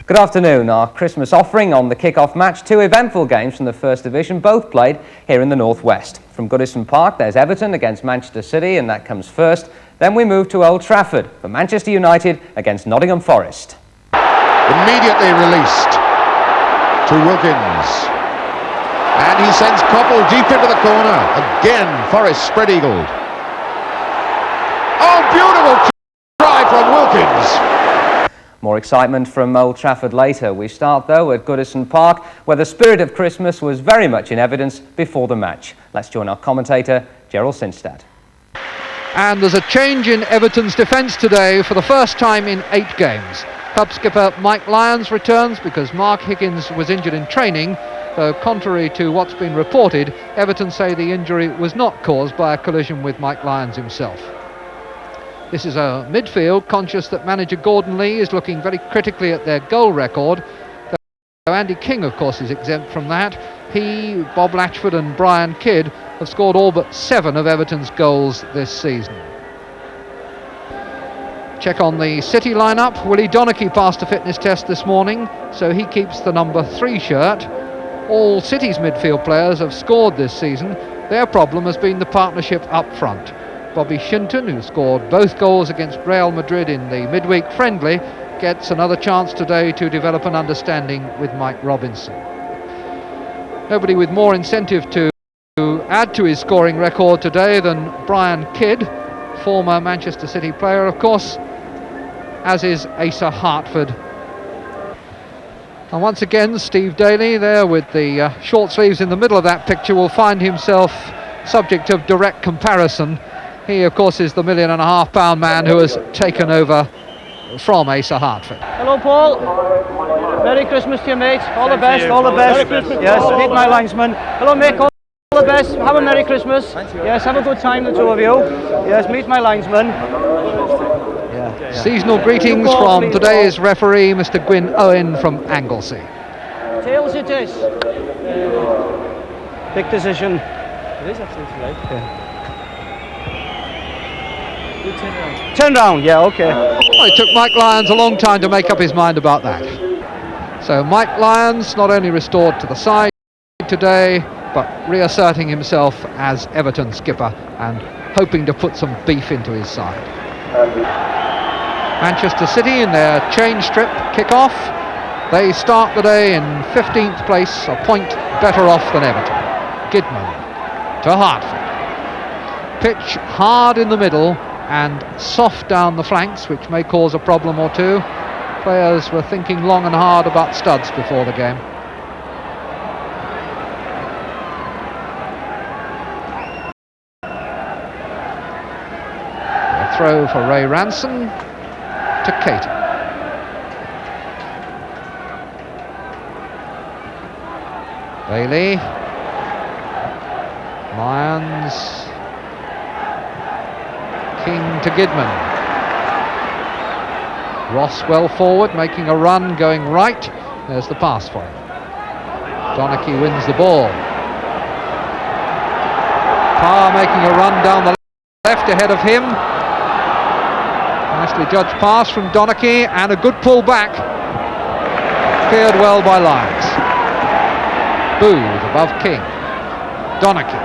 Good afternoon. Our Christmas offering on the kick-off match. Two eventful games from the First Division, both played here in the Northwest. From Goodison Park, there's Everton against Manchester City, and that comes first. Then we move to Old Trafford for Manchester United against Nottingham Forest. Immediately released to Wilkins. And he sends Coppell deep into the corner. Again, Forest spread-eagled. Oh, beautiful try from Wilkins. More excitement from Old Trafford later. We start, though, at Goodison Park, where the spirit of Christmas was very much in evidence before the match. Let's join our commentator, Gerald Sinstad. And there's a change in Everton's defence today for the first time in 8 games. Club skipper Mike Lyons returns because Mark Higgins was injured in training, though contrary to what's been reported, Everton say the injury was not caused by a collision with Mike Lyons himself. This is a midfield conscious that manager Gordon Lee is looking very critically at their goal record. Though Andy King, of course, is exempt from that. He, Bob Latchford and Brian Kidd have scored all but 7 of Everton's goals this season. Check on the City lineup. Willie Donachie passed a fitness test this morning, so he keeps the number 3 shirt. All City's midfield players have scored this season. Their problem has been the partnership up front. Bobby Shinton, who scored both goals against Real Madrid in the midweek friendly, gets another chance today to develop an understanding with Mike Robinson. Nobody with more incentive to add to his scoring record today than Brian Kidd, former Manchester City player, of course, as is Asa Hartford. And once again, Steve Daly, there with the short sleeves in the middle of that picture, will find himself subject of direct comparison. He, of course, is the £1.5 million man who has taken over from Asa Hartford. Hello, Paul. Merry Christmas to you, mate. All the best, all the best. Yes, meet my linesman. Hello, Mick. All the best. Have a Merry Christmas. Yes, have a good time, the two of you. Yes, meet my linesman. Seasonal greetings from today's referee, Mr. Gwyn Owen from Anglesey. Tails it is. Big decision. It is absolutely right. Yeah. Turn round, yeah, okay. Well, it took Mike Lyons a long time to make up his mind about that. So Mike Lyons not only restored to the side today, but reasserting himself as Everton skipper and hoping to put some beef into his side. Manchester City in their change strip kick-off. They start the day in 15th place, a point better off than Everton. Kidman to Hartford. Pitch hard in the middle and soft down the flanks, which may cause a problem or two. Players were thinking long and hard about studs before the game. A throw for Ray Ranson to Caton. Bailey. Lyons. King to Gidman. Ross well forward, making a run, going right. There's the pass for him. Donachie wins the ball. Parr making a run down the left ahead of him. Nicely judged pass from Donachie and a good pull back. Cleared well by Lyons. Booth above King. Donachie.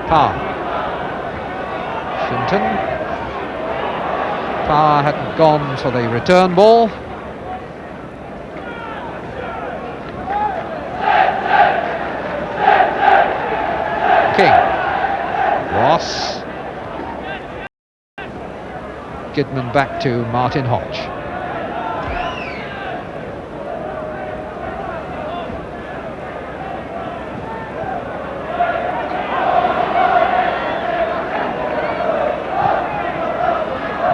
Parr. Shinton. Parr hadn't gone for the return ball. King. Ross. Kidman back to Martin Hodge.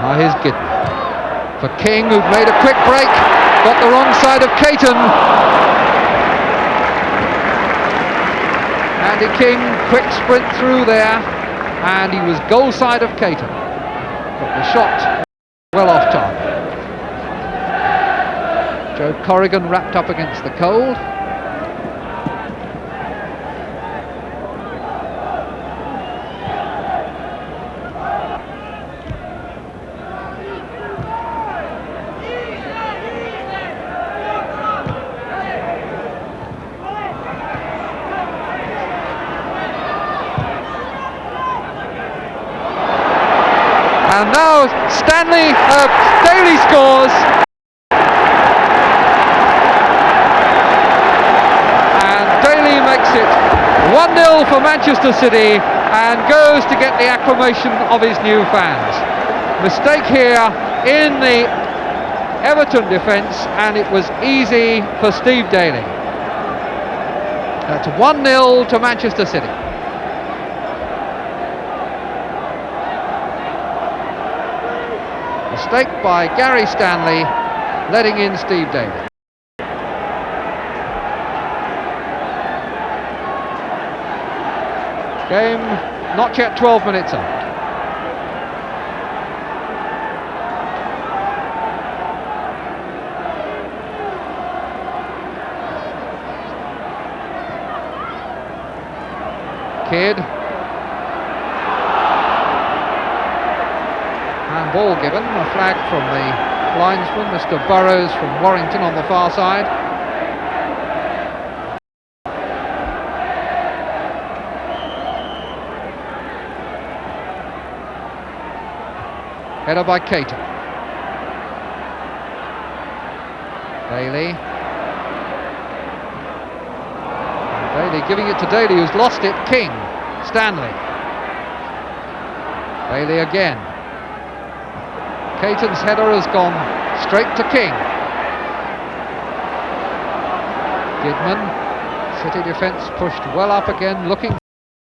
Now here's Gidman. For King, who'd made a quick break, got the wrong side of Caton. Andy King, quick sprint through there, and he was goal side of Caton. But the shot well off target. Joe Corrigan wrapped up against the cold. now Daly scores. And Daly makes it 1-0 for Manchester City and goes to get the acclamation of his new fans. Mistake here in the Everton defence, and it was easy for Steve Daly. That's 1-0 to Manchester City. Mistake by Gary Stanley, letting in Steve Daly. Game not yet 12 minutes old. Kidd. Handball given, a flag from the linesman, Mr. Burrows from Warrington on the far side. Header by Cater. Daly. Daly giving it to Daly, who's lost it. King. Stanley. Daly again. Caton's header has gone straight to King. Gidman. City defence pushed well up again, looking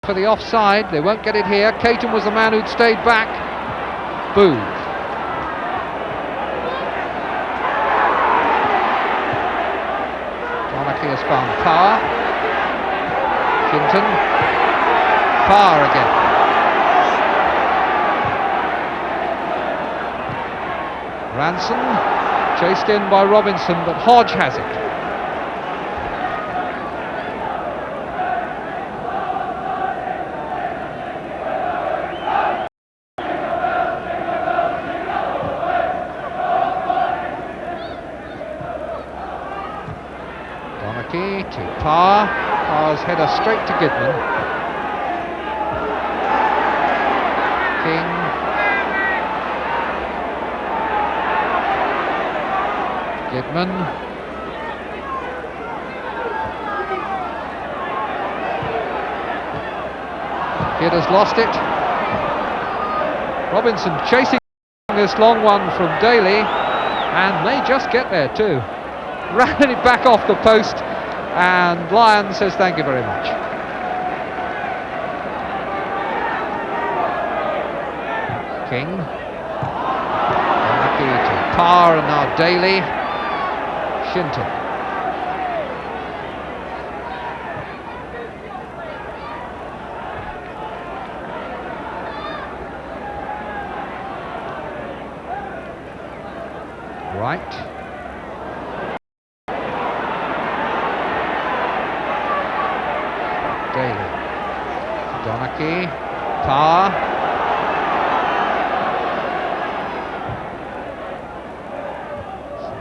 for the offside. They won't get it here. Caton was the man who'd stayed back. Booth. Donachie has found Parr. Hinton. Parr again. Ranson chased in by Robinson, but Hodge has it. Donachie to Parr. Parr's header straight to Gidman. King. Gidman. Kidd has lost it. Robinson chasing this long one from Daly and may just get there too. Ran it back off the post, and Lyon says thank you very much. King. Lucky to Parr, and now Daly. Shinton. Right. Daly. Donachie. Parr.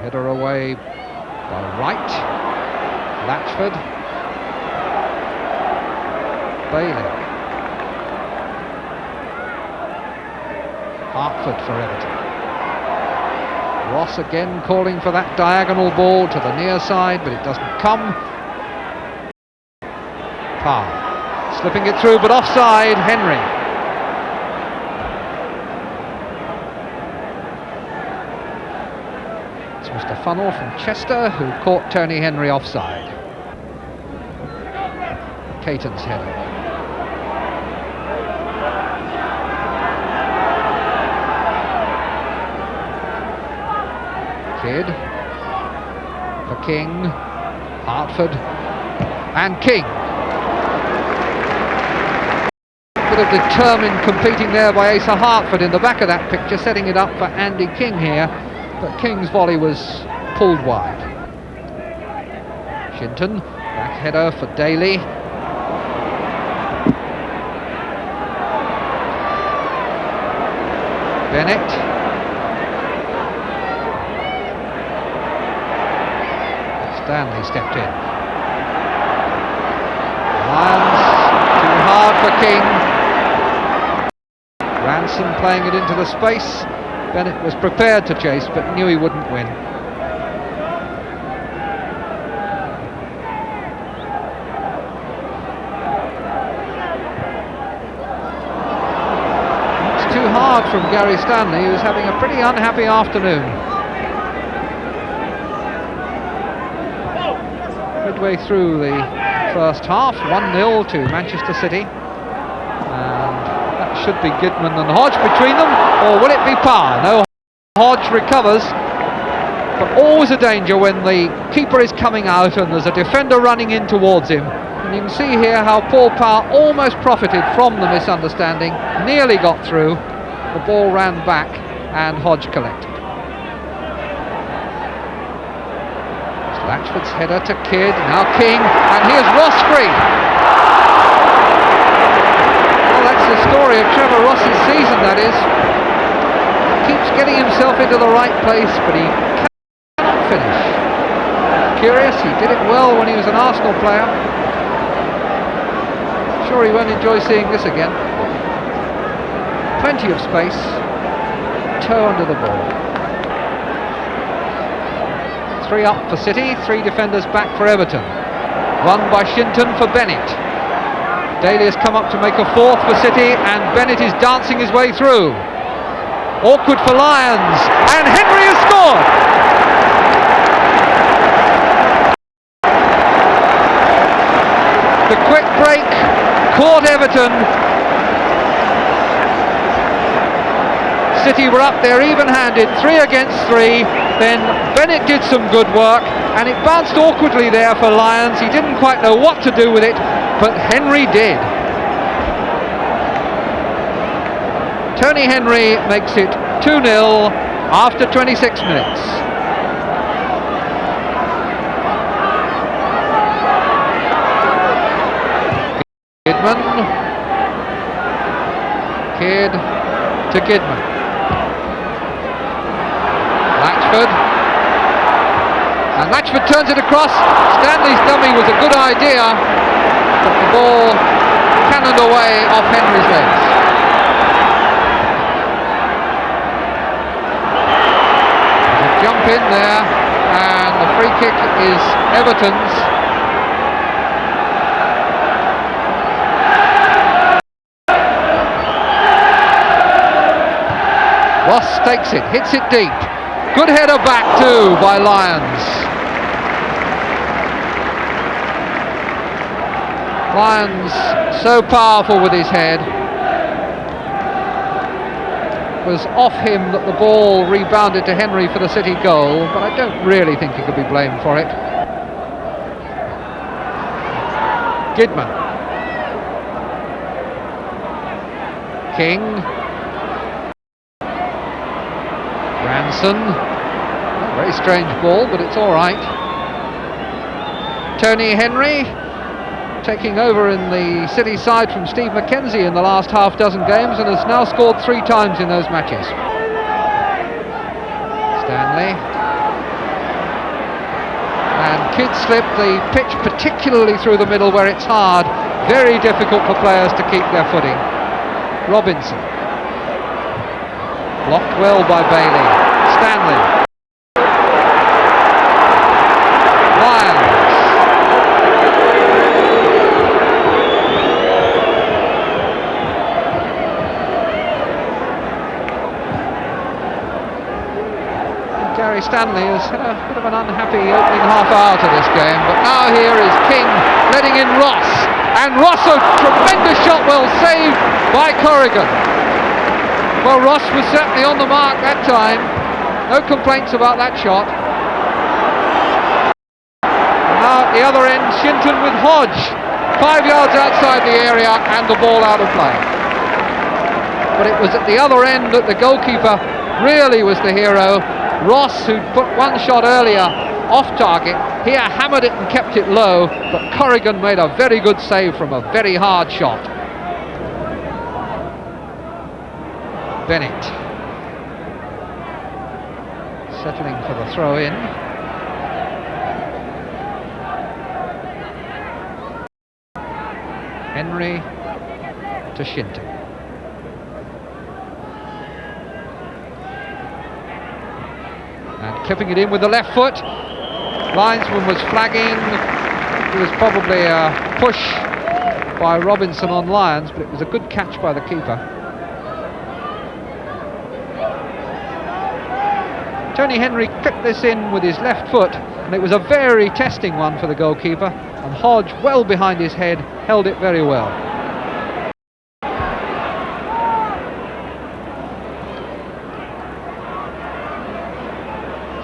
Header away by Wright. Latchford. Bailey. Hartford for Everton. Ross again calling for that diagonal ball to the near side, but it doesn't come. Parr slipping it through, but offside. Henry. It's Mr. Funnell from Chester who caught Tony Henry offside. Caton's header. Kidd for King, Hartford, and King. Bit of determined competing there by Asa Hartford in the back of that picture, setting it up for Andy King here, but King's volley was pulled wide. Shinton, back header for Daly. Bennett. Stanley stepped in. Lyons, too hard for King. Ranson playing it into the space. Bennett was prepared to chase but knew he wouldn't win. It's too hard from Gary Stanley, who's having a pretty unhappy afternoon. Midway through the first half, 1-0 to Manchester City. And that should be Gidman and Hodge between them, or will it be Parr? No, Hodge recovers, but always a danger when the keeper is coming out and there's a defender running in towards him. And you can see here how Paul Parr almost profited from the misunderstanding, nearly got through, the ball ran back and Hodge collected. Latchford's header to Kidd, now King, and here's Ross free. Well, that's the story of Trevor Ross's season, that is. Keeps getting himself into the right place, but he cannot finish. Curious, he did it well when he was an Arsenal player. Sure he won't enjoy seeing this again. Plenty of space, toe under the ball. 3 up for City, 3 defenders back for Everton. One by Shinton for Bennett. Daly has come up to make a 4th for City, and Bennett is dancing his way through. Awkward for Lyons, and Henry has scored! The quick break caught Everton. City were up there even-handed, 3 against 3. Then Bennett did some good work, and it bounced awkwardly there for Lyons. He didn't quite know what to do with it, but Henry did. Tony Henry makes it 2-0 after 26 minutes. Kidman. Kidd to Kidman. And Latchford turns it across. Stanley's dummy was a good idea, but the ball cannoned away off Henry's legs. There's a jump in there, and the free kick is Everton's. Ross takes it, hits it deep. Good header back too by Lyons. Lyons so powerful with his head. It was off him that the ball rebounded to Henry for the City goal, but I don't really think he could be blamed for it. Kidman. King. Ranson. Very strange ball, but it's all right. Tony Henry taking over in the City side from Steve McKenzie in the last half dozen games, and has now scored 3 times in those matches. Stanley. And Kidd slipped the pitch, particularly through the middle where it's hard. Very difficult for players to keep their footing. Robinson. Blocked well by Bailey. Stanley. Lyons. Gary Stanley has had a bit of an unhappy opening half hour to this game, but now here is King letting in Ross. And Ross, a tremendous shot, well saved by Corrigan. Well, Ross was certainly on the mark that time. No complaints about that shot. And now at the other end, Shinton with Hodge. 5 yards outside the area and the ball out of play. But it was at the other end that the goalkeeper really was the hero. Ross, who'd put one shot earlier off target, here hammered it and kept it low, but Corrigan made a very good save from a very hard shot. Bennett settling for the throw in. Henry to Shinton. And clipping it in with the left foot. Linesman was flagging. It was probably a push by Robinson on Lyons, but it was a good catch by the keeper. Tony Henry clipped this in with his left foot, and it was a very testing one for the goalkeeper, and Hodge, well behind his head, held it very well.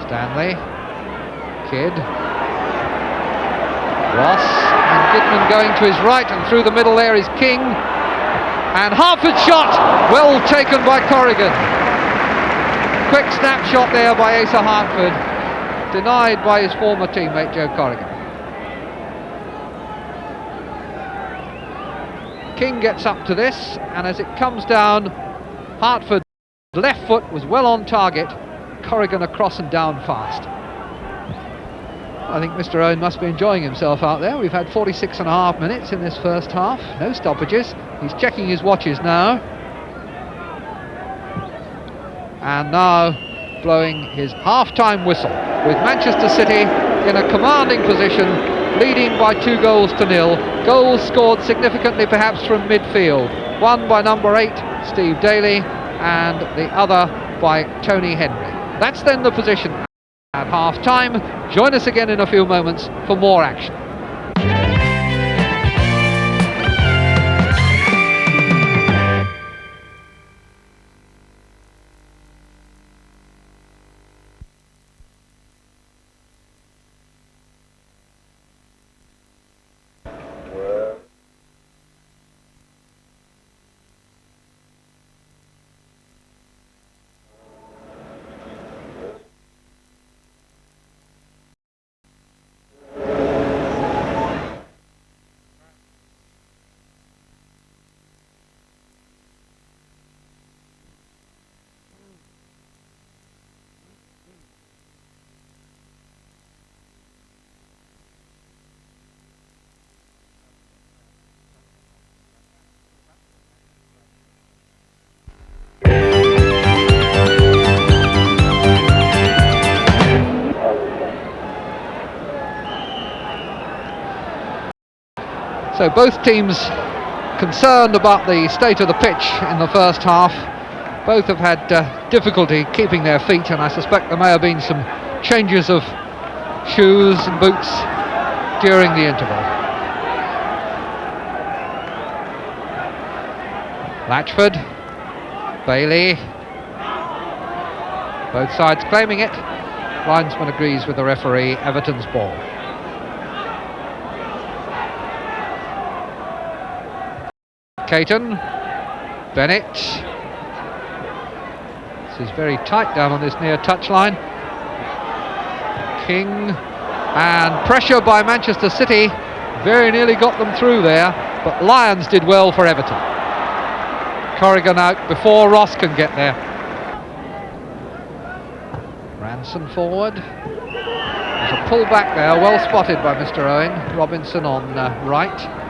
Stanley, Kidd, Ross, and Gidman going to his right, and through the middle there is King, and Hartford's shot, well taken by Corrigan. Quick snapshot there by Asa Hartford, denied by his former teammate Joe Corrigan. King gets up to this, and as it comes down, Hartford's left foot was well on target, Corrigan across and down fast. I think Mr. Owen must be enjoying himself out there. We've had 46.5 minutes in this first half, no stoppages. He's checking his watches now. And now blowing his half-time whistle, with Manchester City in a commanding position, leading by 2-0. Goals scored significantly perhaps from midfield. One by number 8, Steve Daly, and the other by Tony Henry. That's then the position at half-time. Join us again in a few moments for more action. So both teams concerned about the state of the pitch in the first half. Both have had difficulty keeping their feet, and I suspect there may have been some changes of shoes and boots during the interval. Latchford, Bailey, both sides claiming it. Linesman agrees with the referee. Everton's ball. Caton, Bennett. This is very tight down on this near touchline. King, and pressure by Manchester City. Very nearly got them through there, but Lyons did well for Everton. Corrigan out before Ross can get there. Ranson forward. There's a pull back there, well spotted by Mr. Owen. Robinson on right.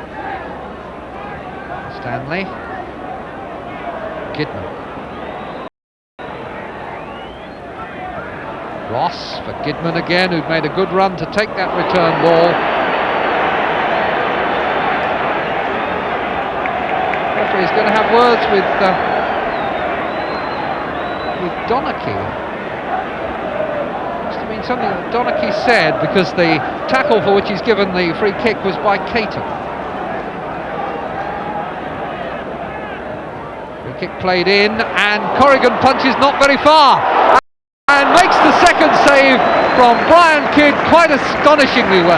Stanley, Gidman, Ross for Gidman again, who'd made a good run to take that return ball. Referee's going to have words with Donachie. Must have been something that Donachie said, because the tackle for which he's given the free kick was by Caton. Kick played in, and Corrigan punches not very far and makes the second save from Brian Kidd quite astonishingly well.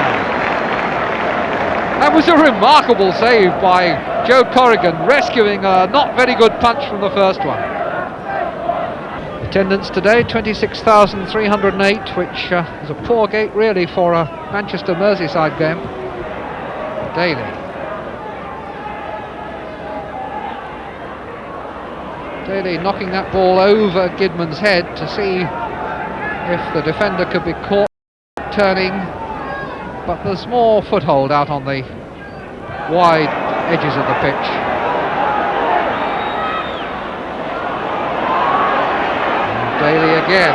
That was a remarkable save by Joe Corrigan, rescuing a not very good punch from the first one. Attendance today 26,308, which is a poor gate really for a Manchester Merseyside game. Daly. Daly knocking that ball over Gidman's head to see if the defender could be caught turning, but there's more foothold out on the wide edges of the pitch. And Daly again,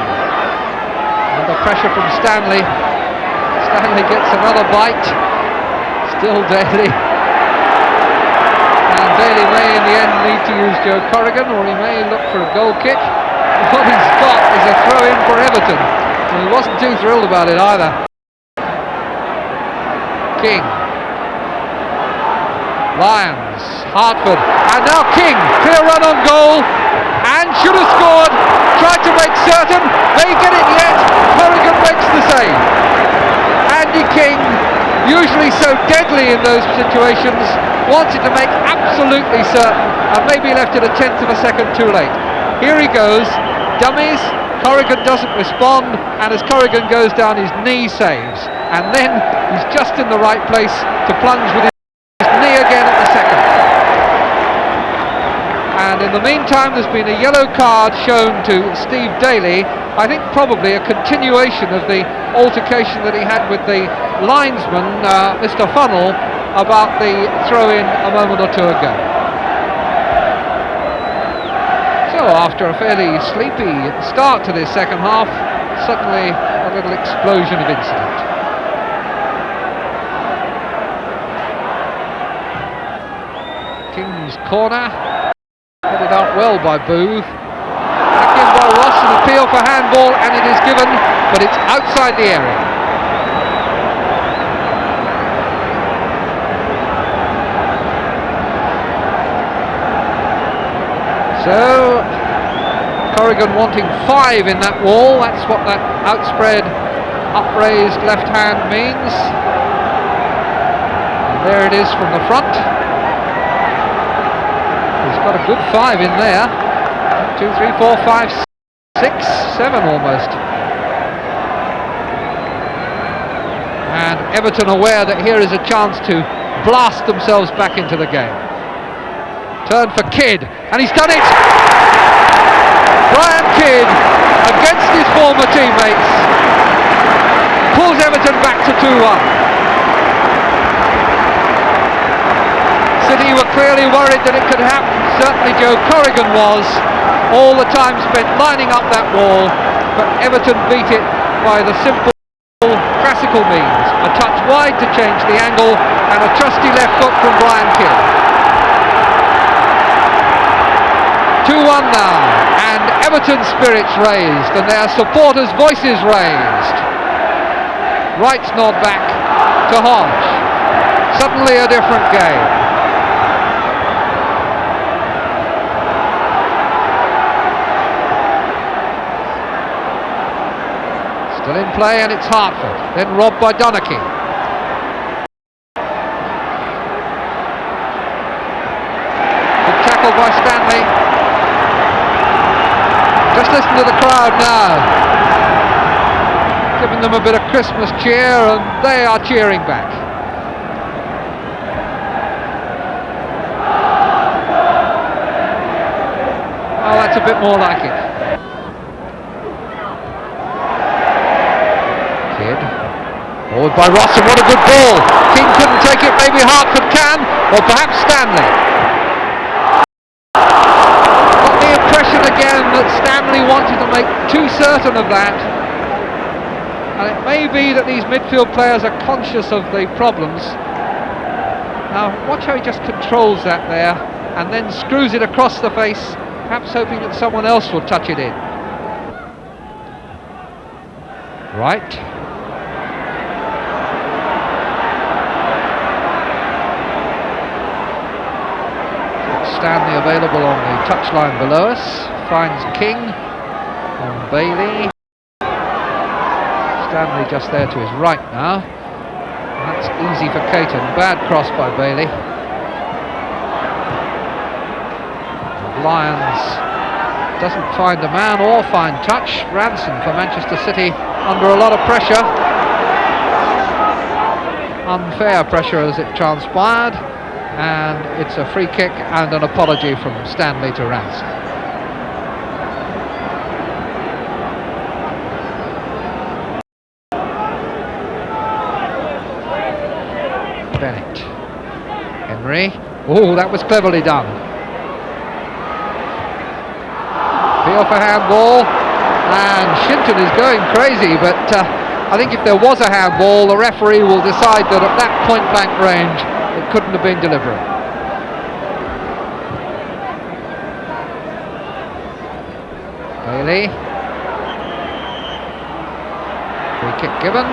Under pressure from Stanley. Stanley gets another bite. Still Daly. And Daly may in the end need to use Joe Corrigan, or he may look for a goal kick. What he's got is a throw-in for Everton. And he wasn't too thrilled about it either. King. Lyons. Hartford. And now King. Clear run on goal. And should have scored. Tried to make certain. May get it yet. Corrigan makes the save. Andy King, usually so deadly in those situations, wanted to make absolutely certain and maybe left it a tenth of a second too late. Here he goes. Dummies. Corrigan doesn't respond, and as Corrigan goes down, his knee saves. And then he's just in the right place to plunge with his knee again at the second. And in the meantime, there's been a yellow card shown to Steve Daly. I think probably a continuation of the altercation that he had with the linesman, Mr. Funnell, about the throw-in a moment or two ago. So after a fairly sleepy start to this second half, suddenly a little explosion of incident. King's corner, headed out well by Booth. Back in by Ross, an appeal for handball, and it is given, but it's outside the area. So Corrigan wanting 5 in that wall. That's what that outspread, upraised left hand means. And there it is from the front. He's got a good 5 in there. 2, 3, 4, 5, 6, 7 almost. And Everton aware that here is a chance to blast themselves back into the game. Turn for Kidd, and he's done it! Brian Kidd, against his former teammates, pulls Everton back to 2-1. City were clearly worried that it could happen. Certainly Joe Corrigan was. All the time spent lining up that wall, but Everton beat it by the simple classical means. A touch wide to change the angle, and a trusty left foot from Brian Kidd. 2-1 now, and Everton's spirits raised and their supporters' voices raised. Wright's nod back to Hodge. Suddenly a different game. Still in play, and it's Hartford, then robbed by Donachie. Good tackle by Stanley. Just listen to the crowd now, giving them a bit of Christmas cheer, and they are cheering back. Oh, that's a bit more like it. Kidd, forward by Ross, and what a good ball. King couldn't take it, maybe Hartford can, or perhaps Stanley. Again, that Stanley wanted to make too certain of that, and it may be that these midfield players are conscious of the problems. Now watch how he just controls that there and then screws it across the face, perhaps hoping that someone else will touch it in. Right. Stanley available on the touchline below us. Finds King on Bailey. Stanley just there to his right now. That's easy for Caton. Bad cross by Bailey. Lyons doesn't find a man or find touch. Ranson for Manchester City under a lot of pressure. Unfair pressure as it transpired. And it's a free kick and an apology from Stanley to Ranson. Bennett. Henry. Oh, that was cleverly done. Appeal for handball. And Shinton is going crazy, but I think if there was a handball, the referee will decide that at that point-blank range, it couldn't have been deliberate. Bailey. Free kick given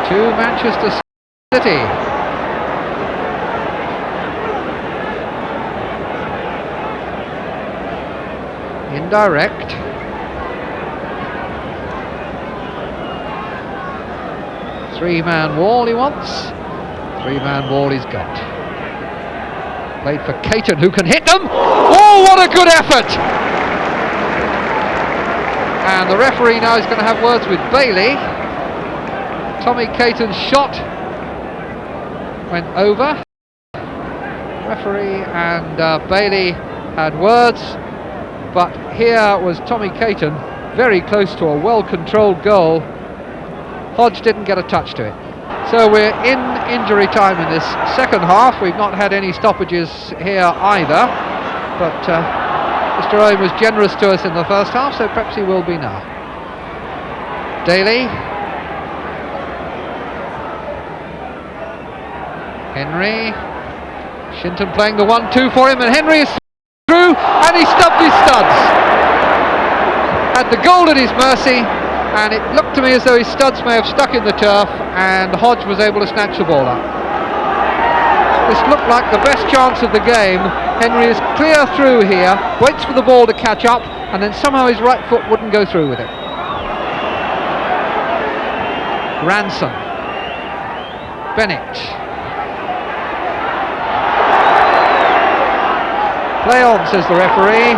to Manchester City. Indirect. Three-man wall he wants. Three-man wall he's got. Played for Caton, who can hit them. Oh, what a good effort! And the referee now is going to have words with Bailey. Tommy Caton's shot went over. Referee and Bailey had words, but here was Tommy Caton very close to a well-controlled goal. Hodge didn't get a touch to it. So we're in injury time in this second half. We've not had any stoppages here either, but Mr. Owen was generous to us in the first half, so perhaps he will be now. Daly. Henry. Shinton playing the 1-2 for him, and Henry is through, and he stubbed his studs. Had the goal at his mercy, and it looked to me as though his studs may have stuck in the turf, and Hodge was able to snatch the ball up. This looked like the best chance of the game. Henry is clear through here, waits for the ball to catch up, and then somehow his right foot wouldn't go through with it. Ransom. Bennett. Play on, says the referee.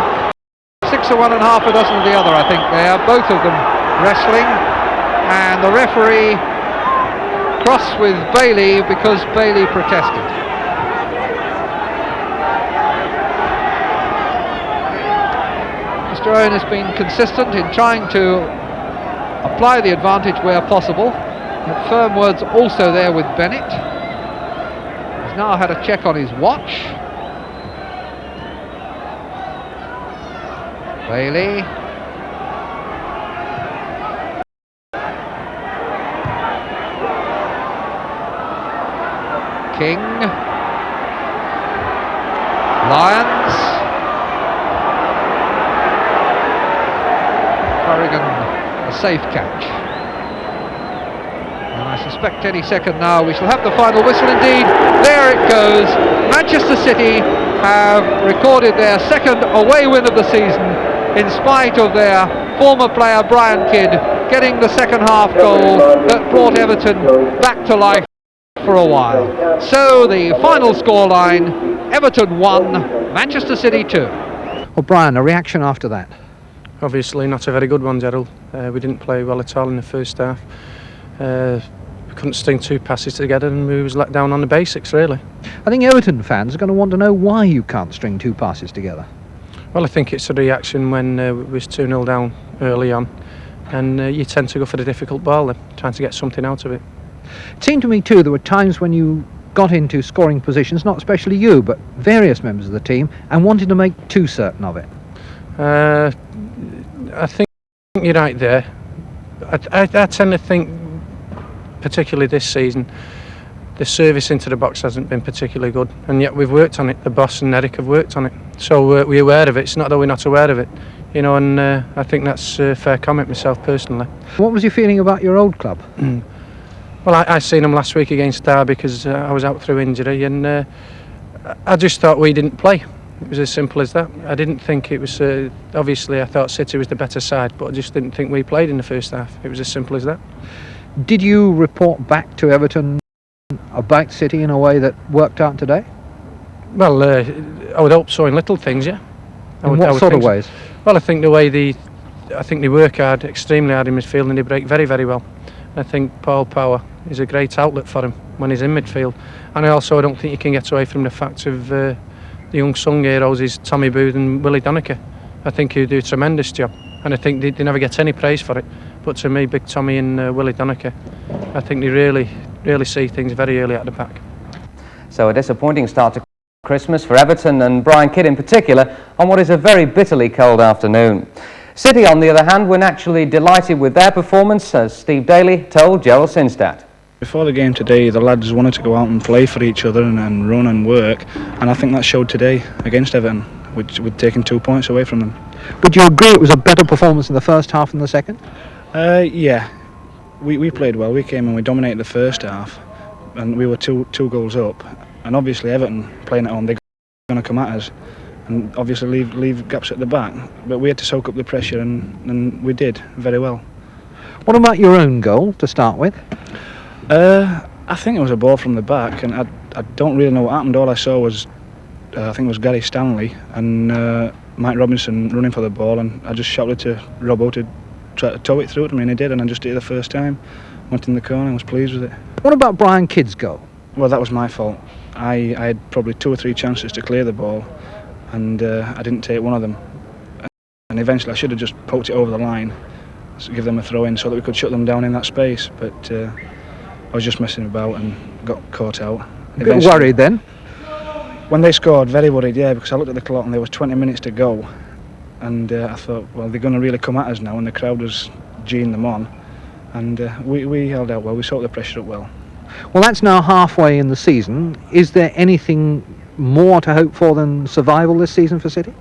6 of one and half a dozen of the other, I think they are, both of them wrestling, and the referee cross with Bailey because Bailey protested. Mr. Owen has been consistent in trying to apply the advantage where possible. And firm words also there with Bennett. He's now had a check on his watch. Bailey. King. Lyons. Corrigan, a safe catch. And I suspect any second now we shall have the final whistle indeed. There it goes. Manchester City have recorded their second away win of the season, in spite of their former player Brian Kidd getting the second half goal that brought Everton back to life for a while. So the final scoreline, Everton 1, Manchester City 2. Well, Brian, a reaction after that? Obviously not a very good one, Gerald. We didn't play well at all in the first half. We couldn't string two passes together, and we was let down on the basics, really. I think Everton fans are going to want to know why you can't string two passes together. Well, I think it's a reaction when we was 2-0 down early on, and you tend to go for the difficult ball then, trying to get something out of it. It seemed to me too there were times when you got into scoring positions, not especially you, but various members of the team, and wanted to make too certain of it. I think you're right there. I tend to think, particularly this season, the service into the box hasn't been particularly good, and yet we've worked on it. The boss and Eric have worked on it, so we're aware of it. It's not that we're not aware of it, you know, and I think that's a fair comment myself personally. What was your feeling about your old club? Well, I seen them last week against Derby because I was out through injury, and I just thought we didn't play. It was as simple as that. I didn't think it was, obviously I thought City was the better side, but I just didn't think we played in the first half. It was as simple as that. Did you report back to Everton about City in a way that worked out today? Well, I would hope so in little things, yeah. In what sort of ways? Well, I think they work hard, extremely hard in midfield, and they break very, very well. I think Paul Power is a great outlet for him when he's in midfield, and I don't think you can get away from the fact of the young sung heroes is Tommy Booth and Willie Donnelly. I think he do a tremendous job, and I think they never get any praise for it. But to me, Big Tommy and Willie Donnelly, I think they really see things very early at the back. So a disappointing start to Christmas for Everton and Brian Kidd in particular on what is a very bitterly cold afternoon. City, on the other hand, were naturally delighted with their performance, as Steve Daly told Gerald Sinstadt. Before the game today, the lads wanted to go out and play for each other and run and work, and I think that showed today against Everton, which we'd taken 2 points away from them. Would you agree it was a better performance in the first half than the second? Yeah, we played well. We came and we dominated the first half, and we were two goals up. And obviously Everton playing at home, they're going to come at us, and obviously leave gaps at the back. But we had to soak up the pressure, and we did very well. What about your own goal to start with? I think it was a ball from the back, and I don't really know what happened. All I saw was, I think it was Gary Stanley and Mike Robinson running for the ball, and I just shouted to Robbo to try to tow it through to me, and he did, and I just did it the first time. Went in the corner, I was pleased with it. What about Brian Kidd's goal? Well, that was my fault. I had probably 2 or 3 chances to clear the ball, and I didn't take one of them. And eventually I should have just poked it over the line, to give them a throw in so that we could shut them down in that space, but I was just messing about and got caught out. A bit worried then? When they scored, very worried, yeah, because I looked at the clock and there was 20 minutes to go, and I thought, well, they're going to really come at us now, and the crowd was geeing them on, and we held out well. We soaked the pressure up well. Well, that's now halfway in the season. Is there anything more to hope for than survival this season for City?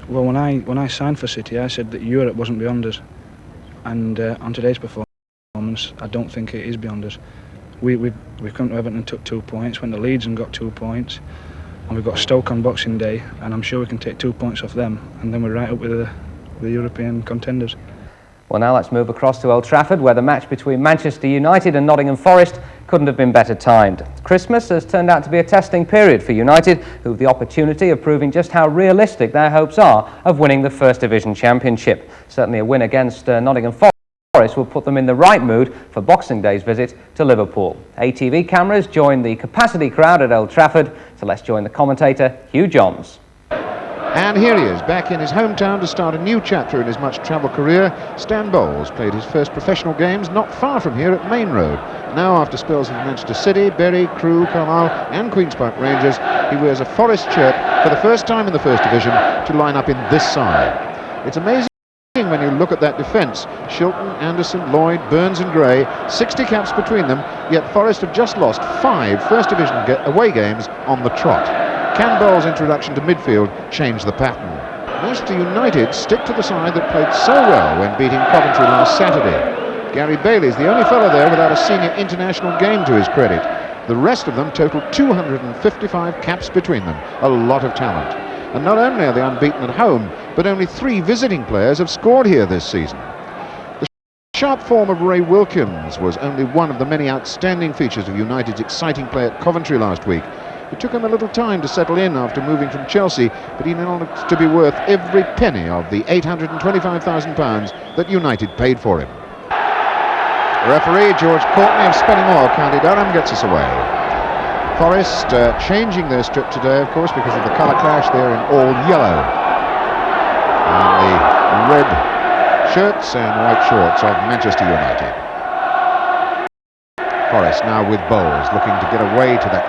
Well, when I signed for City, I said that Europe wasn't beyond us, and on today's performance, I don't think it is beyond us. We've come to Everton and took 2 points, went to Leeds and got 2 points, and we've got Stoke on Boxing Day, and I'm sure we can take 2 points off them, and then we're right up with the European contenders. Well, now let's move across to Old Trafford, where the match between Manchester United and Nottingham Forest couldn't have been better timed. Christmas has turned out to be a testing period for United, who have the opportunity of proving just how realistic their hopes are of winning the First Division Championship. Certainly a win against Nottingham Forest will put them in the right mood for Boxing Day's visit to Liverpool. ATV cameras join the capacity crowd at Old Trafford, so let's join the commentator Hugh Johns. And here he is, back in his hometown to start a new chapter in his much-travelled career. Stan Bowles played his first professional games not far from here at Main Road. Now, after spells with Manchester City, Bury, Crewe, Carlisle and Queen's Park Rangers, he wears a Forest shirt for the first time in the First Division to line up in this side. It's amazing when you look at that defence. Shilton, Anderson, Lloyd, Burns and Gray, 60 caps between them, yet Forest have just lost 5 First Division away games on the trot. Can Bowles' introduction to midfield change the pattern? Manchester United stick to the side that played so well when beating Coventry last Saturday. Gary Bailey's the only fellow there without a senior international game to his credit. The rest of them total 255 caps between them, a lot of talent. And not only are they unbeaten at home, but only 3 visiting players have scored here this season. The sharp form of Ray Wilkins was only one of the many outstanding features of United's exciting play at Coventry last week. It took him a little time to settle in after moving from Chelsea, but he now looks to be worth every penny of the £825,000 that United paid for him. Referee George Courtney of Spennymoor, County Durham, gets us away. Forest changing their strip today, of course, because of the colour clash. They're in all yellow. And the red shirts and white shorts of Manchester United. Forest now with Bowles, looking to get away to that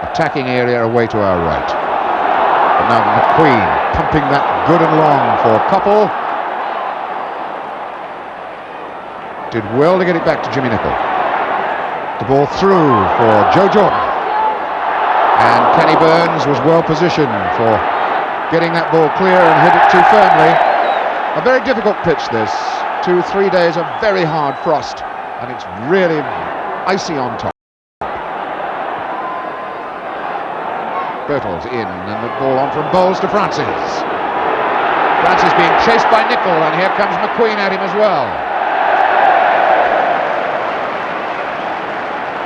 attacking area away to our right. But now McQueen pumping that good and long for Koppel. Did well to get it back to Jimmy Nicholl. The ball through for Joe Jordan. And Kenny Burns was well positioned for getting that ball clear and hit it too firmly. A very difficult pitch this. 2-3 days of very hard frost, and it's really icy on top. Bertels in, and the ball on from Bowles to Francis. Francis being chased by Nicholl, and here comes McQueen at him as well.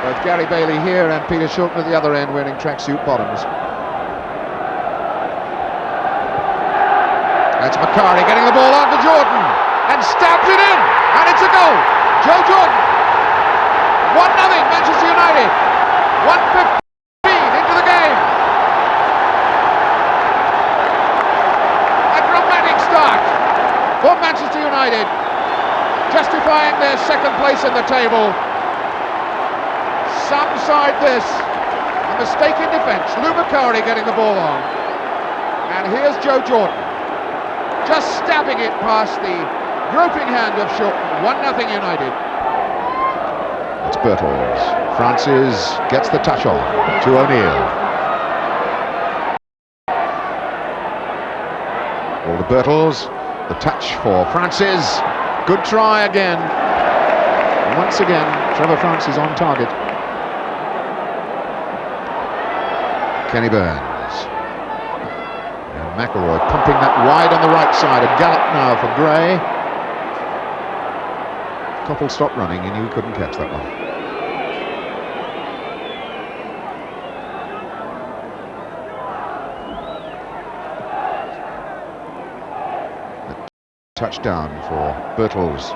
Both Gary Bailey here and Peter Shilton at the other end wearing tracksuit bottoms. That's McCarty getting the ball on to Jordan, and stabs it in, and it's a goal. Joe Jordan. 1-0 Manchester United. 1:15 into the game. For Manchester United, justifying their second place in the table. Some side this, a mistake in defence. Lou McCarty getting the ball on, and here's Joe Jordan. just stabbing it past the groping hand of Shorten. 1-0 United. It's Birtles. Francis gets the touch on to O'Neill. Ball to Birtles. The touch for Francis. Good try again. Once again, Trevor Francis on target. Kenny Burns. And McElroy pumping that wide on the right side. A gallop now for Gray. Coppell stopped running, he knew he couldn't catch that one. Touchdown for Birtles.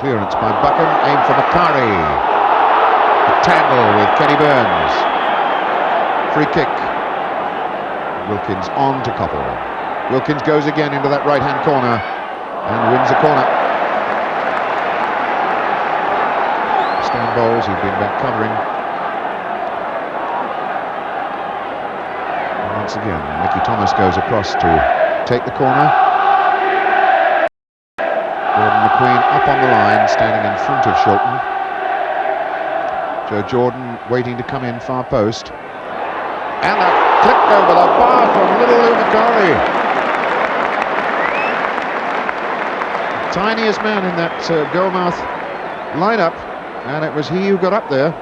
Clearance by Buchan, aim for Macari. A tangle with Kenny Burns. Free kick. Wilkins on to Coppell. Wilkins goes again into that right-hand corner and wins the corner. Stan Bowles, who'd been back covering. And once again, Mickey Thomas goes across to take the corner. Gordon McQueen up on the line, standing in front of Shilton. Joe Jordan waiting to come in far post. And a click over the bar from little Lou Macari. Tiniest man in that goalmouth lineup, and it was he who got up there.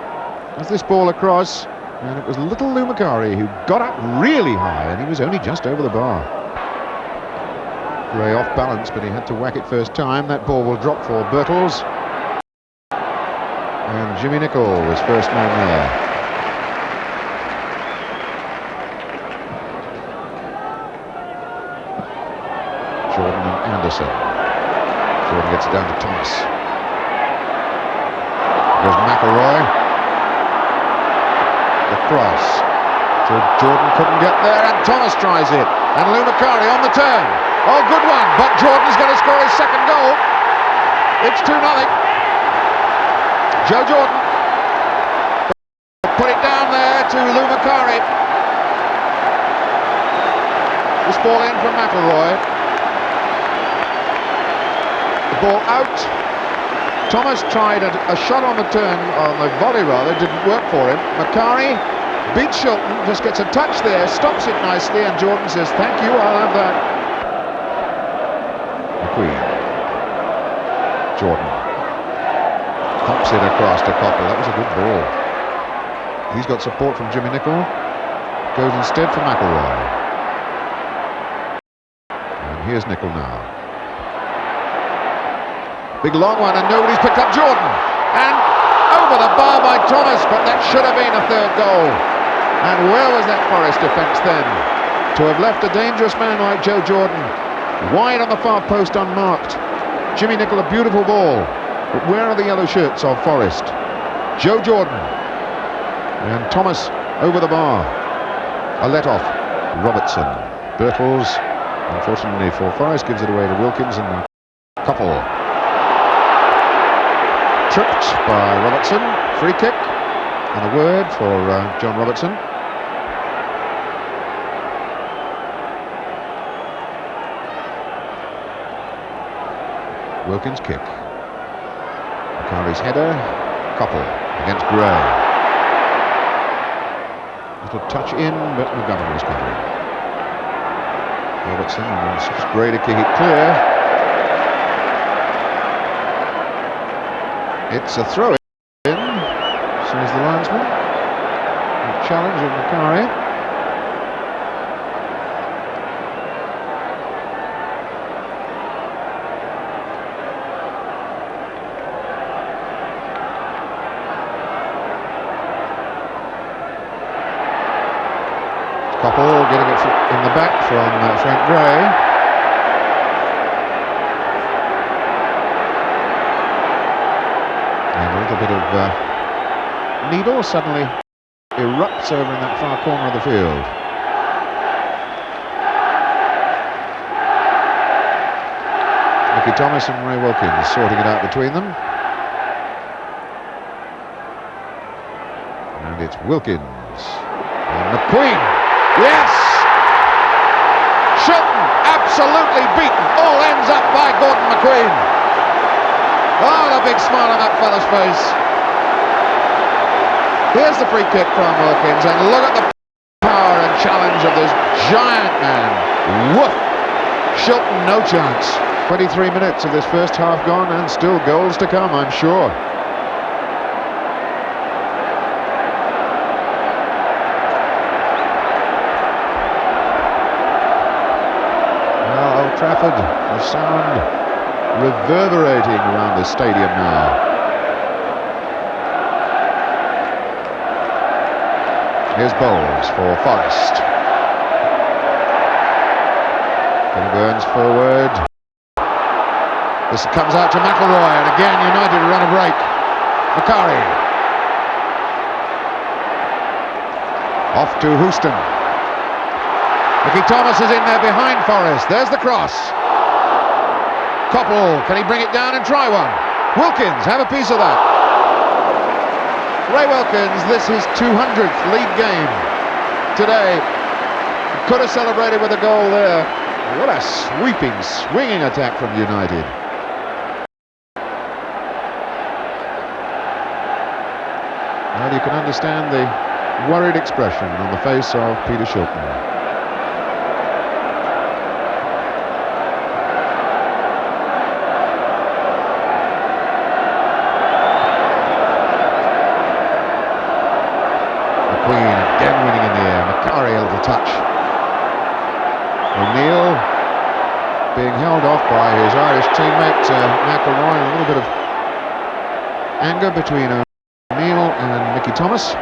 As this ball across, and it was little Lou Macari who got up really high, and he was only just over the bar. Gray off balance, but he had to whack it first time. That ball will drop for Birtles. And Jimmy Nicholl was first man there. Jordan and Anderson. Jordan gets it down to Thomas. Goes McElroy. The cross. So Jordan couldn't get there, and Thomas tries it. And Lou Macari on the turn. Oh, good one, but Jordan's going to score his second goal. It's 2-0. Joe Jordan put it down there to Lou Macari. This ball in from McElroy. The ball out. Thomas tried a shot on the turn, on the volley rather, didn't work for him. Macari beats Shilton, just gets a touch there, stops it nicely, and Jordan says, thank you, I'll have that. McQueen. Jordan pumps it across to Coppell. That was a good ball. He's got support from Jimmy Nicholl. Goes instead for McElroy. And here's Nicholl now. Big long one, and nobody's picked up Jordan. And over the bar by Thomas, but that should have been a third goal. And where was that Forest defence then? To have left a dangerous man like Joe Jordan wide on the far post unmarked. Jimmy Nicholl, a beautiful ball. But where are the yellow shirts of Forest? Joe Jordan. And Thomas over the bar. A let-off. Robertson. Birtles, unfortunately for Forest, gives it away to Wilkins and Coppell. Tripped by Robertson. Free kick. And a word for John Robertson. Wilkins kick. Macari's header. Coppell against Gray. Little touch in, but McGovern was covering. Robertson wants Gray to kick it clear. It's a throw in, says the linesman. A challenge of Macari. Coppell getting it in the back from Frank Gray. And a little bit of needle suddenly erupts over in that far corner of the field. Mickey Thomas and Ray Wilkins sorting it out between them. And it's Wilkins. And McQueen. Yes! absolutely beaten. All ends up by Gordon McQueen. Oh, the big smile on that fella's face. Here's the free kick from Wilkins, and look at the power and challenge of this giant man. Woof! Shilton, no chance. 23 minutes of this first half gone, and still goals to come, I'm sure. Well, Old Trafford, the sound reverberating around the stadium now. Here's Bowles for Forest. Kenny Burns forward. This comes out to McElroy, and again United run a break. Macari. Off to Houston. Mickey Thomas is in there behind Forest. There's the cross. Koppel, can he bring it down and try one? Wilkins, have a piece of that. Ray Wilkins, this is his 200th league game today. Could have celebrated with a goal there. What a sweeping, swinging attack from United. Well, you can understand the worried expression on the face of Peter Shilton. Touch. O'Neill being held off by his Irish teammate McElroy. A little bit of anger between O'Neill and Mickey Thomas.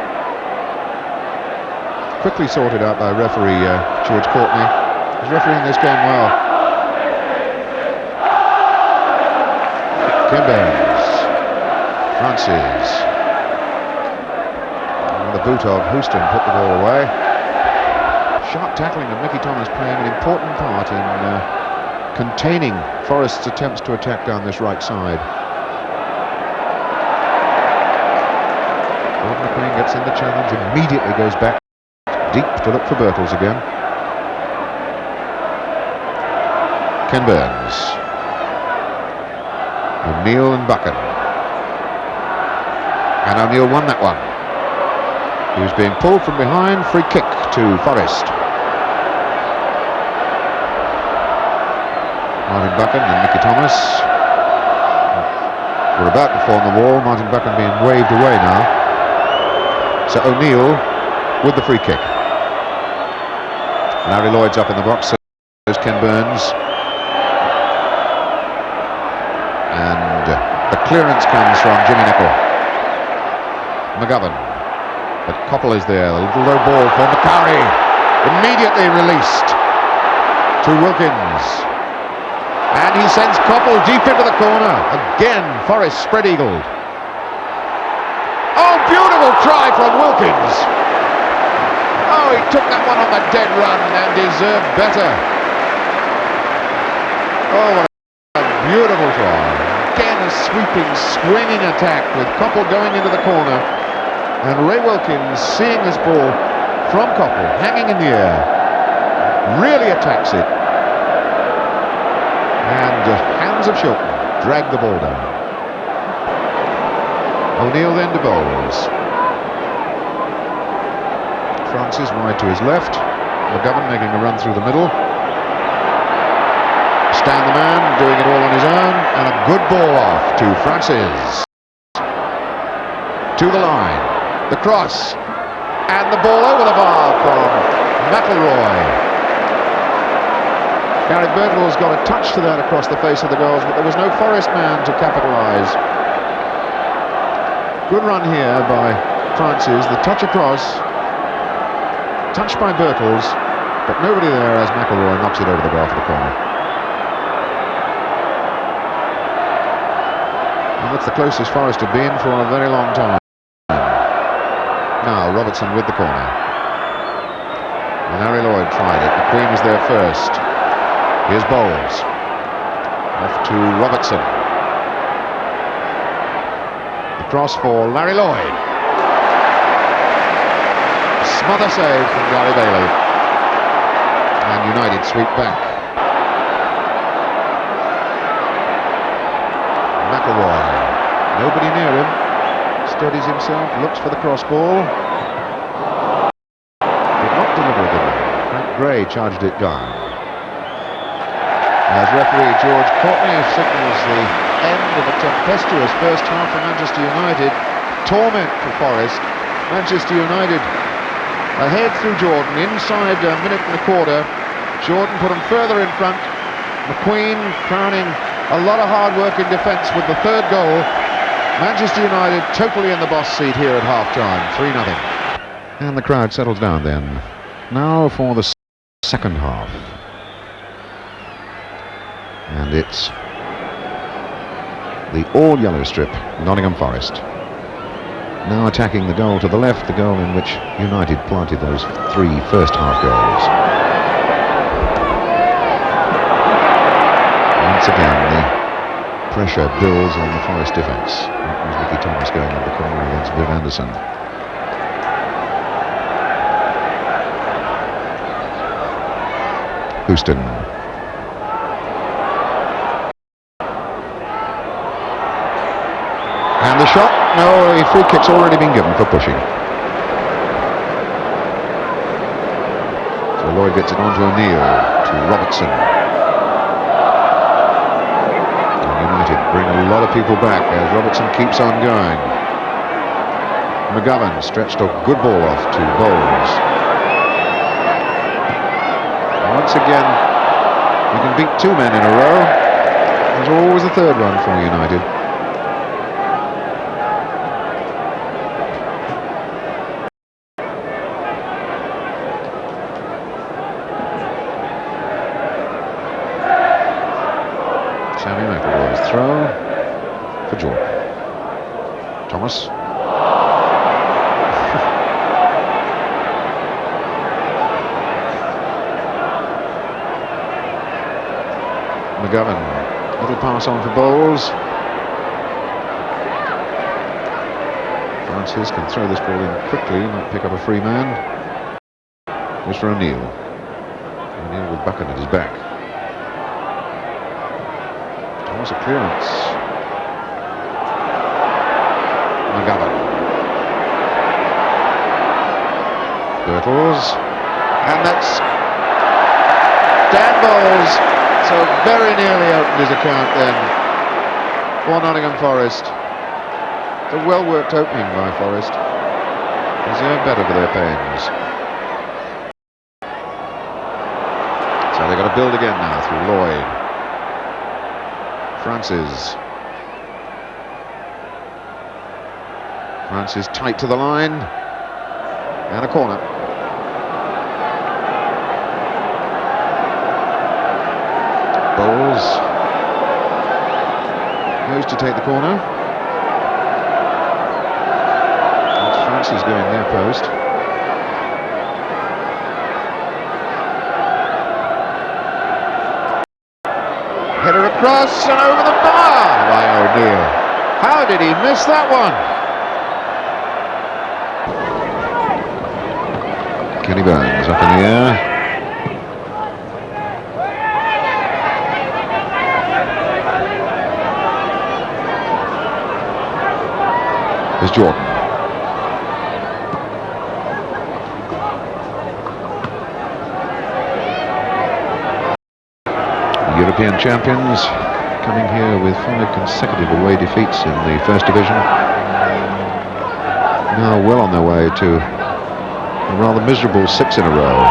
Quickly sorted out by referee George Courtney. He's refereeing this game well. Kim Burns. Francis. And the boot of Houston put the ball away. Sharp tackling of Mickey Thomas playing an important part in containing Forest's attempts to attack down this right side. Gordon McQueen gets in the challenge, immediately goes back deep to look for Birtles again. Ken Burns. O'Neill and Buchan. And O'Neill won that one. He was being pulled from behind, free kick to Forest. Martin Buchan and Mickey Thomas were about to form the wall. Martin Buchan being waved away now. So O'Neill with the free kick. Larry Lloyd's up in the box, so there's Ken Burns. And the clearance comes from Jimmy Nicholl. McGovern. But Koppel is there, a little low ball for Macari, immediately released to Wilkins. And he sends Koppel deep into the corner. Again, Forest spread-eagled. Oh, beautiful try from Wilkins. Oh, he took that one on the dead run and deserved better. Oh, what a beautiful try. Again, a sweeping, swinging attack with Koppel going into the corner. And Ray Wilkins, seeing this ball from Koppel, hanging in the air, really attacks it. And the hands of Shilton drag the ball down. O'Neill then to Bowles. Francis wide to his left. McGovern making a run through the middle. Stan the man doing it all on his own. And a good ball off to Francis. To the line. The cross, and the ball over the bar from McElroy. Gary Birtles got a touch to that across the face of the goals, but there was no Forest man to capitalise. Good run here by Francis, the touch across, touched by Birtles, but nobody there as McElroy knocks it over the bar for the corner. And that's the closest Forest have been for a very long time. Now Robertson with the corner. And Harry Lloyd tried it. McQueen was there first. Here's Bowles. Off to Robertson. The cross for Larry Lloyd. Smother save from Gary Bailey. And United sweep back. McAvoy. Nobody near him. Steadies himself, looks for the cross ball. Did not deliver a good one. Frank Gray charged it down. As referee George Courtney signals the end of a tempestuous first half for Manchester United. Torment for Forest. Manchester United ahead through Jordan, inside a minute and a quarter. Jordan put them further in front. McQueen crowning a lot of hard work in defence with the third goal. Manchester United totally in the boss seat here at half-time, 3-0. And the crowd settles down then. Now for the second half. And it's the all-yellow strip, Nottingham Forest. Now attacking the goal to the left, the goal in which United planted those 3 first-half goals. Once again, the pressure builds on the Forest defence. That was Mickey Thomas going in the corner against Viv Anderson. Houston. And the shot, no, a free kick's already been given for pushing. So Lloyd gets it on to O'Neill, to Robertson. United bring a lot of people back as Robertson keeps on going. McGovern stretched a good ball off to Bowles. Once again, you can beat 2 men in a row. There's always a third one for United. Throw for Jordan. Thomas. McGovern. Little pass on for Bowles. Francis can throw this ball in quickly, not pick up a free man. Here's for O'Neill. O'Neill with Bucket at his back. Was a clearance. McGovern. Birtles. And that's Dan Bowles. So very nearly opened his account then for Nottingham Forest. It's a well-worked opening by Forest. Deserve better for their pains. So they've got to build again now through Lloyd. Francis tight to the line, and a corner. Bowles goes to take the corner. That's Francis going near post. Header across and over the bar by O'Neill. How did he miss that one? Kenny Burns up in the air. There's Jordan. European champions coming here with 5 consecutive away defeats in the First Division. Now well on their way to a rather miserable 6 in a row.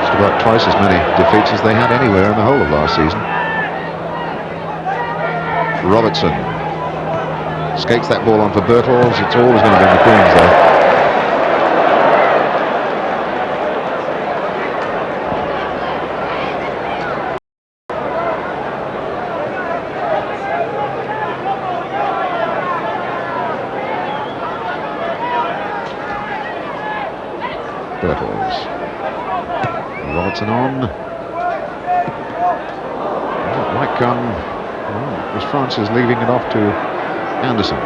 Just about twice as many defeats as they had anywhere in the whole of last season. Robertson skates that ball on for Birtles. It's always going to be in the Queens though. Robertson on. Like it was Francis leaving it off to Anderson.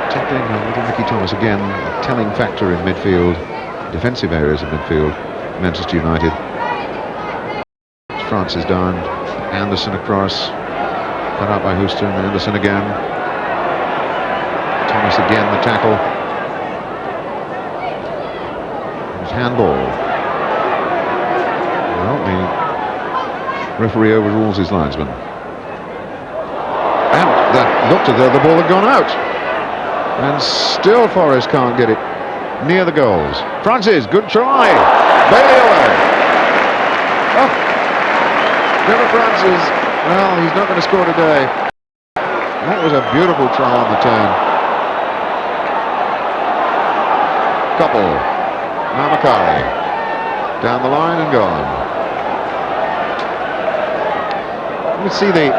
Tackling little Mickey Thomas again, a telling factor in midfield, defensive areas of midfield, Manchester United. Francis down. Anderson across. Cut out by Houston. Anderson again. Thomas again, the tackle. It's handball. Well, the referee overrules his linesman. And that looked as though the ball had gone out. And still Forest can't get it near the goals. Francis, good try. Bailey away. Oh, Trevor Francis. Well, he's not going to score today. That was a beautiful try on the turn. Couple. Namakari. Down the line and gone. You can see the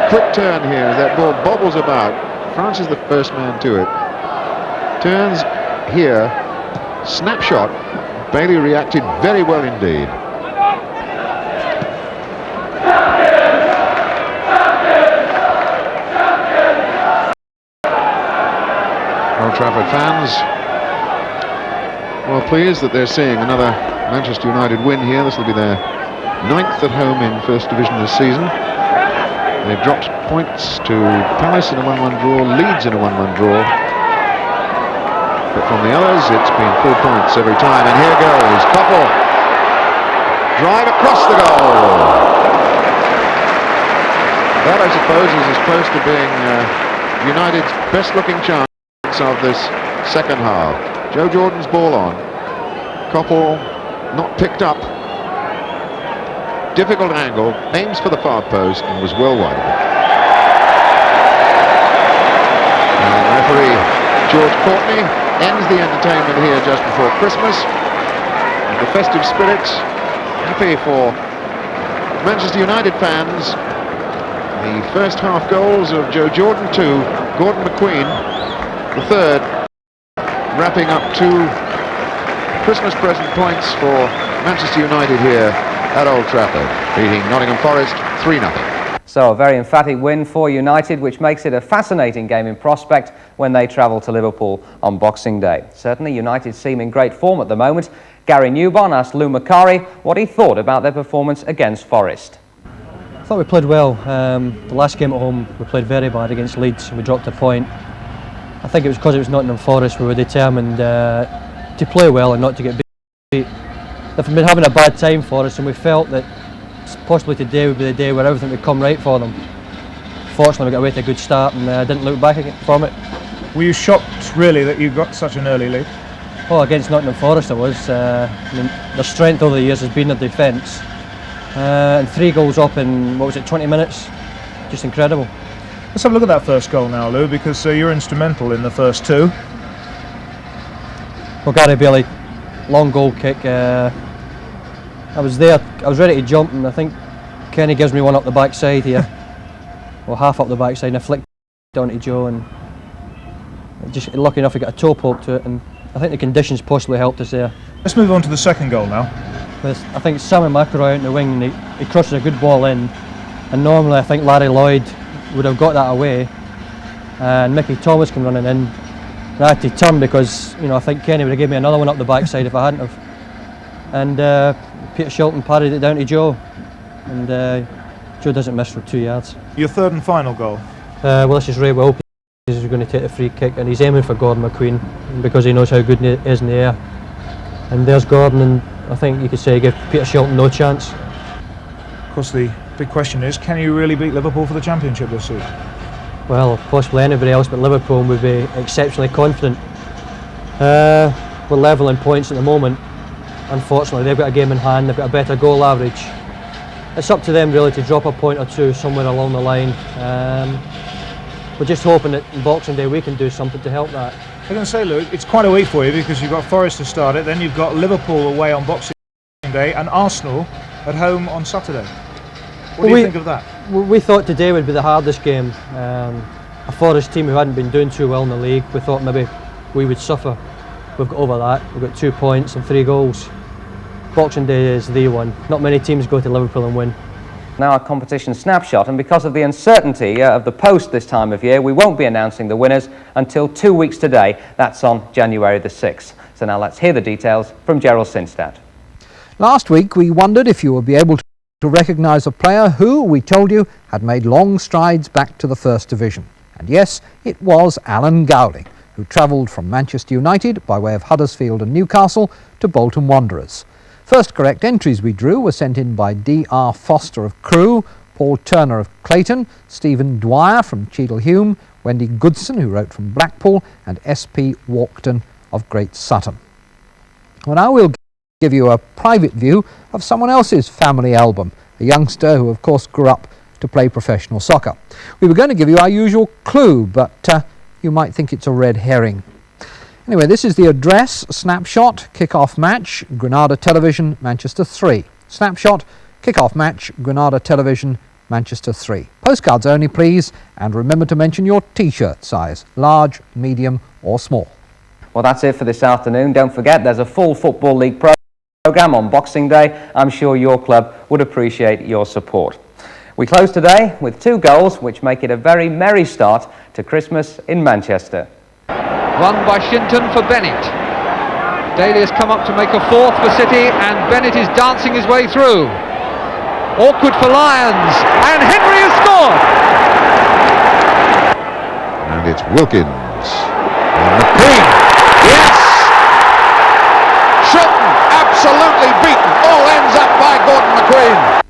quick turn here as that ball bobbles about. Francis the first man to it. Turns here. Snapshot. Bailey reacted very well indeed. Old Trafford fans well pleased that they're seeing another Manchester United win here. This will be their 9th at home in First Division this season. They've dropped points to Palace in a 1-1 draw, Leeds in a 1-1 draw. But from the others, it's been 4 points every time. And here goes Koppel. Drive across the goal. That, I suppose, is as close to being United's best-looking chance of this second half. Joe Jordan's ball on. Koppel not picked up. Difficult angle, aims for the far post and was well wide of it. And referee George Courtney ends the entertainment here just before Christmas. And the festive spirit, happy for Manchester United fans. The first half goals of Joe Jordan 2, Gordon McQueen the third, wrapping up 2 Christmas present points for Manchester United here at Old Trafford, beating Nottingham Forest 3-0. So a very emphatic win for United, which makes it a fascinating game in prospect when they travel to Liverpool on Boxing Day. Certainly United seem in great form at the moment. Gary Newborn asked Lou Macari what he thought about their performance against Forest. I thought we played well. The last game at home we played very bad against Leeds and we dropped a point. I think it was because it was Nottingham Forest. We were determined to play well and not to get beat. They've been having a bad time for us and we felt that possibly today would be the day where everything would come right for them. Fortunately we got away to a good start and didn't look back from it. Were you shocked really that you got such an early lead? Well, against Nottingham Forest I was. I mean, their strength over the years has been their defence. And 3 goals up in, 20 minutes? Just incredible. Let's have a look at that first goal now, Lou, because you're instrumental in the first 2. Well, Gary Bailey, long goal kick. I was there, I was ready to jump, and I think Kenny gives me one up the backside here. Well, half up the backside, and I flicked it onto Joe, and just lucky enough he got a toe poke to it, and I think the conditions possibly helped us there. Let's move on to the second goal now. I think Sammy McIlroy out in the wing, and he crosses a good ball in, and normally I think Larry Lloyd would have got that away, and Mickey Thomas came running in. And I had to turn because I think Kenny would have given me another one up the backside if I hadn't have. And Peter Shilton parried it down to Joe, and Joe doesn't miss for 2 yards. Your third and final goal? Well, this is Ray Wilkie. He's going to take the free kick, and he's aiming for Gordon McQueen because he knows how good he is in the air. And there's Gordon, and I think you could say he gave Peter Shilton no chance. Of course, the big question is, can you really beat Liverpool for the Championship this season? Well, possibly anybody else but Liverpool would be exceptionally confident. We're level in points at the moment. Unfortunately, they've got a game in hand, they've got a better goal average. It's up to them really to drop a point or two somewhere along the line. We're just hoping that in Boxing Day we can do something to help that. I'm going to say, Lou, it's quite a week for you because you've got Forest to start it, then you've got Liverpool away on Boxing Day and Arsenal at home on Saturday. What do you think of that? We thought today would be the hardest game. A Forest team who hadn't been doing too well in the league, we thought maybe we would suffer. We've got over that, we've got 2 points and 3 goals. Boxing Day is the one. Not many teams go to Liverpool and win. Now a competition snapshot, and because of the uncertainty of the post this time of year, we won't be announcing the winners until 2 weeks today. That's on January the 6th. So now let's hear the details from Gerald Sinstad. Last week we wondered if you would be able to to recognise a player who, we told you, had made long strides back to the First Division. And yes, it was Alan Gowling, who travelled from Manchester United by way of Huddersfield and Newcastle to Bolton Wanderers. First correct entries we drew were sent in by D.R. Foster of Crewe, Paul Turner of Clayton, Stephen Dwyer from Cheadle-Hulme, Wendy Goodson, who wrote from Blackpool, and S.P. Walkton of Great Sutton. Well, now we'll give you a private view of someone else's family album, a youngster who of course grew up to play professional soccer. We were going to give you our usual clue, but you might think it's a red herring. Anyway, this is the address, snapshot, kick-off match, Granada Television, Manchester 3. Snapshot, kick-off match, Granada Television, Manchester 3. Postcards only, please, and remember to mention your T-shirt size, large, medium or small. Well, that's it for this afternoon. Don't forget, there's a full Football League programme on Boxing Day. I'm sure your club would appreciate your support. We close today with 2 goals which make it a very merry start to Christmas in Manchester. Run by Shinton for Bennett. Daly has come up to make a 4th for City, and Bennett is dancing his way through. Awkward for Lions, and Henry has scored! And it's Wilkins. And McQueen. Yes! Shilton absolutely beaten. All ends up by Gordon McQueen.